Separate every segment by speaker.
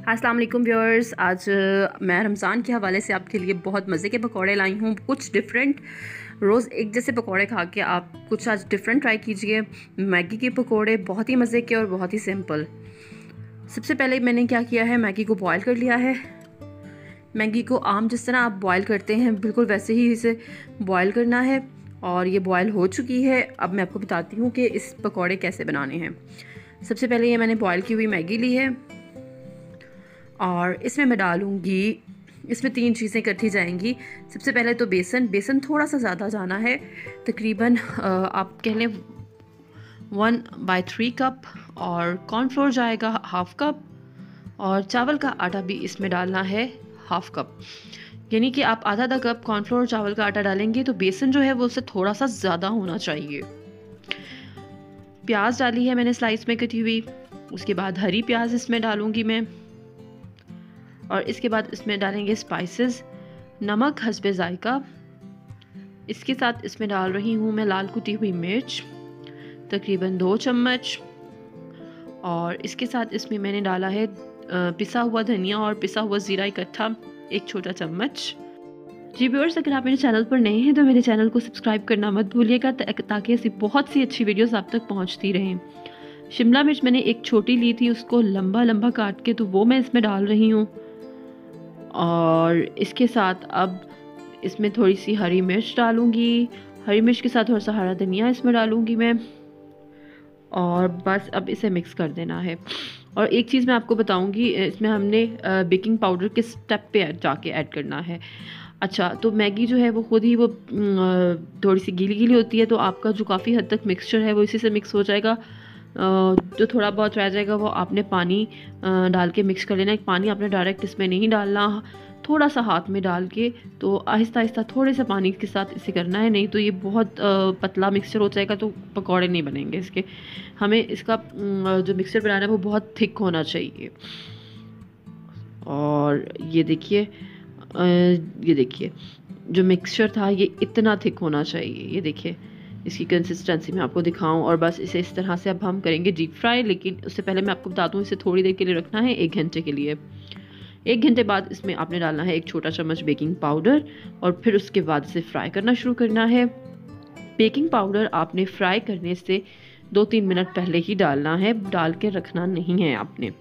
Speaker 1: अस्सलाम वालेकुम व्यूअर्स। आज मैं रमज़ान के हवाले से आपके लिए बहुत मज़े के पकौड़े लाई हूँ। कुछ डिफरेंट, रोज़ एक जैसे पकौड़े खा के आप कुछ आज डिफरेंट ट्राई कीजिए। मैगी के पकौड़े बहुत ही मज़े के और बहुत ही सिंपल। सबसे पहले मैंने क्या किया है, मैगी को बॉयल कर लिया है। मैगी को आम जिस तरह आप बॉयल करते हैं बिल्कुल वैसे ही इसे बॉयल करना है। और ये बॉयल हो चुकी है। अब मैं आपको बताती हूँ कि इस पकौड़े कैसे बनाने हैं। सबसे पहले ये मैंने बॉयल की हुई मैगी ली है और इसमें मैं डालूँगी, इसमें 3 चीज़ें इकट्ठी जाएंगी। सबसे पहले तो बेसन थोड़ा सा ज़्यादा जाना है, तकरीबन आप कह लें 1/3 कप। और कॉर्नफ्लोर जाएगा 1/2 कप। और चावल का आटा भी इसमें डालना है 1/2 कप। यानी कि आप आधा कप कॉर्नफ्लोर चावल का आटा डालेंगे तो बेसन जो है वो उससे थोड़ा सा ज़्यादा होना चाहिए। प्याज डाली है मैंने स्लाइस में कटी हुई। उसके बाद हरी प्याज इसमें डालूंगी मैं। और इसके बाद इसमें डालेंगे स्पाइसेस, नमक हस्बे जायका। इसके साथ इसमें डाल रही हूँ मैं लाल कुटी हुई मिर्च, तकरीबन 2 चम्मच। और इसके साथ इसमें मैंने डाला है पिसा हुआ धनिया और पिसा हुआ ज़ीरा इकट्ठा 1 छोटा चम्मच। जी व्यूअर्स, अगर आप मेरे चैनल पर नए हैं तो मेरे चैनल को सब्सक्राइब करना मत भूलिएगा ताकि ऐसी बहुत सी अच्छी वीडियोस आप तक पहुंचती रहें। शिमला मिर्च मैंने एक छोटी ली थी, उसको लंबा लंबा काट के, तो वो मैं इसमें डाल रही हूँ। और इसके साथ अब इसमें थोड़ी सी हरी मिर्च डालूंगी। हरी मिर्च के साथ थोड़ा सा हरा धनिया इसमें डालूंगी मैं। और बस अब इसे मिक्स कर देना है। और एक चीज़ मैं आपको बताऊंगी, इसमें हमने बेकिंग पाउडर के स्टेप पे जाके ऐड करना है। अच्छा, तो मैगी जो है वो खुद ही वो थोड़ी सी गीली गीली होती है, तो आपका जो काफ़ी हद तक मिक्सचर है वो इसी से मिक्स हो जाएगा। जो थोड़ा बहुत रह जाएगा वो आपने पानी डाल के मिक्स कर लेना है। पानी आपने डायरेक्ट इसमें नहीं डालना, थोड़ा सा हाथ में डाल के, तो आहिस्ता आहिस्ता थोड़े से पानी के साथ इसे करना है, नहीं तो ये बहुत पतला मिक्सचर हो जाएगा तो पकौड़े नहीं बनेंगे इसके। हमें इसका जो मिक्सचर बनाना है वो बहुत थिक होना चाहिए। और ये देखिए जो मिक्सचर था ये इतना थिक होना चाहिए। ये देखिए इसकी कंसिस्टेंसी मैं आपको दिखाऊं। और बस इसे इस तरह से अब हम करेंगे डीप फ्राई। लेकिन उससे पहले मैं आपको बता दूं, इसे थोड़ी देर के लिए रखना है, 1 घंटे के लिए। 1 घंटे बाद इसमें आपने डालना है 1 छोटा चम्मच बेकिंग पाउडर। और फिर उसके बाद इसे फ्राई करना शुरू करना है। बेकिंग पाउडर आपने फ्राई करने से 2-3 मिनट पहले ही डालना है, डाल के रखना नहीं है आपने।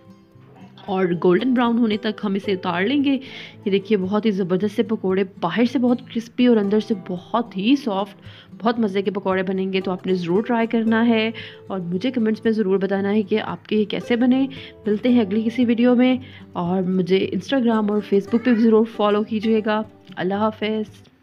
Speaker 1: और गोल्डन ब्राउन होने तक हम इसे उतार लेंगे। ये देखिए बहुत ही ज़बरदस्त से पकोड़े, बाहर से बहुत क्रिस्पी और अंदर से बहुत ही सॉफ्ट, बहुत मज़े के पकोड़े बनेंगे। तो आपने ज़रूर ट्राई करना है और मुझे कमेंट्स में ज़रूर बताना है कि आपके ये कैसे बने। मिलते हैं अगली किसी वीडियो में। और मुझे इंस्टाग्राम और फेसबुक पे भी ज़रूर फॉलो कीजिएगा। अल्लाह हाफ़िज़।